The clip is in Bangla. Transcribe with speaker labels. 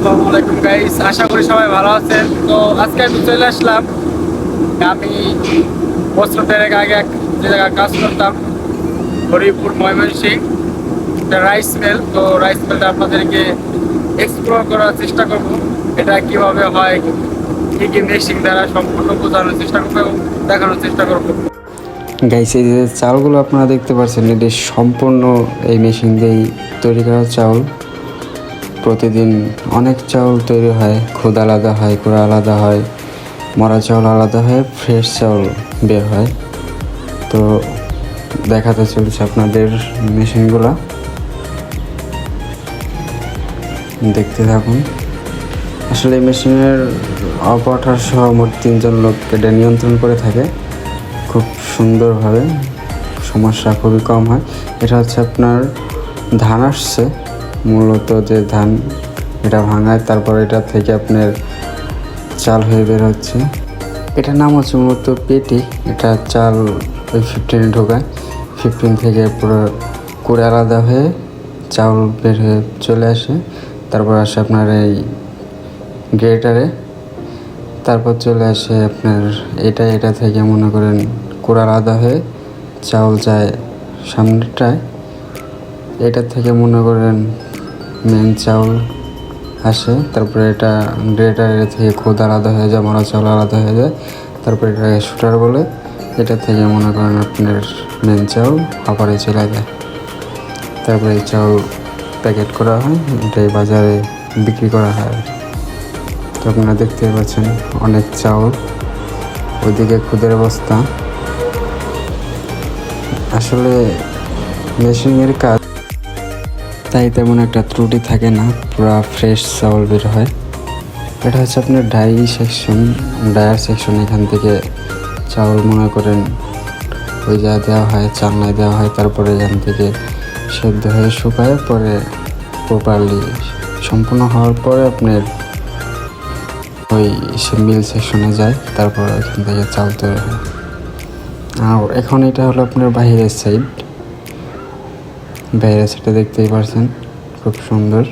Speaker 1: আসসালামু আলাইকুম গাইস, আশা করি সবাই ভালো আছেন। তো আজকে আমি চলে আসলাম। আমি বছর দেড়েক আগে যে জায়গায় কাজ করতাম, হরিপুর ময়মনসিংহ, রাইস মিল। তো রাইস মিলটা আপনাদেরকে এক্সপ্লোর করার চেষ্টা করব। এটা কিভাবে হয়, কি কি মেশিন দ্বারা সম্পূর্ণ বোঝানোর চেষ্টা করবো এবং দেখানোর চেষ্টা করবো।
Speaker 2: গাইস, এই যে চালগুলো আপনারা দেখতে পাচ্ছেন, এটি সম্পূর্ণ এই মেশিন দিয়েই তৈরি করা চাউল। প্রতিদিন অনেক চাউল তৈরি হয়, খুদ আলাদা হয়, কুড়া আলাদা হয়, মরা চাউল আলাদা হয়, ফ্রেশ চাউল বের হয়। তো দেখাতে চলছে আপনাদের মেশিনগুলো, দেখতে থাকুন। আসলে এই মেশিনের অপারেটর সহ মোট 3জন লোক এটা নিয়ন্ত্রণ করে থাকে খুব সুন্দরভাবে। সমস্যা খুবই কম হয়। এটা হচ্ছে আপনার ধান আসছে, মূলত যে ধান এটা ভাঙায়, তারপর এটা থেকে আপনার চাল হয়ে বের হচ্ছে। এটার নাম হচ্ছে মূলত পেটি। এটা চাল ওই 15 ঢোকায়, 15 থেকে পুরো কুড়ে আলাদা হয়ে চাউল বের হয়ে চলে আসে। তারপর আসে আপনার এই গ্রেটারে, তারপর চলে আসে আপনার এটা থেকে মনে করেন কুড়া আলাদা হয়ে চাউল যায় সামনেটায়। এটা থেকে মনে করেন মেন চাউল আসে, তারপরে এটা গ্রেটারে থেকে খুদ আলাদা হয়ে যায়, মরা চাউল আলাদা হয়ে যায়। তারপরে এটা শুটার বলে, এটা থেকে মনে করেন আপনার মেন চাউল আবারে চলে যায়। তারপরে এই চাউল প্যাকেট করা হয়, এটাই বাজারে বিক্রি করা হয়। তো আপনারা দেখতে পাচ্ছেন অনেক চাউল, ওইদিকে খুদের বস্তা। আসলে মেশিনের কাজ, তাই তেমন একটা ত্রুটি থাকে না, পুরো ফ্রেশ চাউল বের হয়। এটা হচ্ছে আপনার ডায়ার সেকশন। এখান থেকে চাউল মনে করেন ওই যা দেওয়া হয়, চালনায় দেওয়া হয়, তারপরে এখান থেকে সেদ্ধ হয়ে শুকায়, পরে প্রপারলি সম্পূর্ণ হওয়ার পরে আপনার ওই মিল সেকশনে যায়, তারপর এখান থেকে চাল তৈরি হয়। আর এখন এটা হলো আপনার বাইরের সাইডটা দেখতেই পারছেন, খুব সুন্দর।